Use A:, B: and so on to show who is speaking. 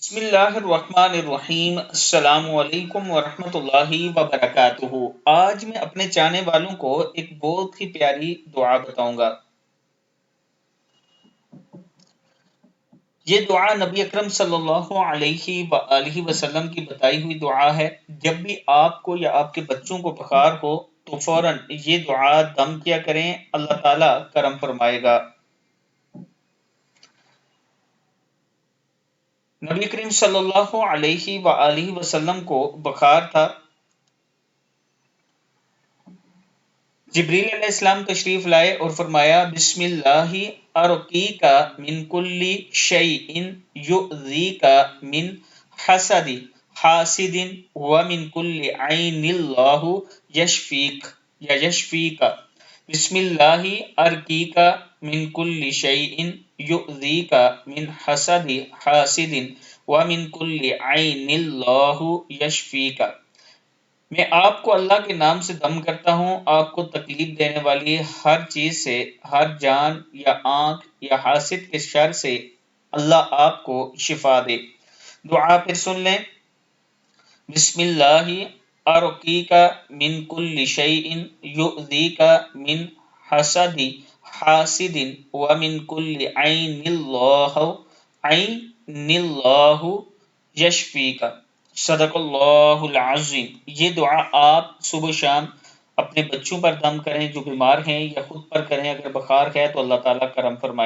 A: بسم اللہ الرحمن الرحیم، السلام علیکم ورحمۃ اللہ وبرکاتہ۔ آج میں اپنے چاہنے والوں کو ایک بہت ہی پیاری دعا بتاؤں گا۔ یہ دعا نبی اکرم صلی اللہ علیہ وآلہ وسلم کی بتائی ہوئی دعا ہے۔ جب بھی آپ کو یا آپ کے بچوں کو بخار ہو تو فوراً یہ دعا دم کیا کریں، اللہ تعالیٰ کرم فرمائے گا۔ نبی کریم صلی اللہ علیہ وآلہ وسلم کو بخار تھا۔ جبریل علیہ السلام تشریف لائے اور فرمایا بسم اللہ ارقیک من کل شیء یؤذیک من حسد حاسد ومن کل عین اللہ یشفیک یا یشفیک۔ بسم اللہ ارقیک من کل شیء یؤذیک من حسد حاسد ومن کل عین اللہ یشفیک۔ میں آپ کو اللہ کے نام سے دم کرتا ہوں، آپ کو تکلیف دینے والی ہر چیز سے، ہر جان یا آنکھ یا حاسد کے شر سے اللہ آپ کو شفا دے۔ دعا پھر سن لیں۔ بسم اللہ ارقیک من کل شیء یؤذیک من حسد حاسد ومن کل عین اللہ یشفیک۔ صدق اللہ العظیم۔ یہ دعا آپ صبح و شام اپنے بچوں پر دم کریں جو بیمار ہیں، یا خود پر کریں اگر بخار ہے تو اللہ تعالیٰ کرم فرمائے گا۔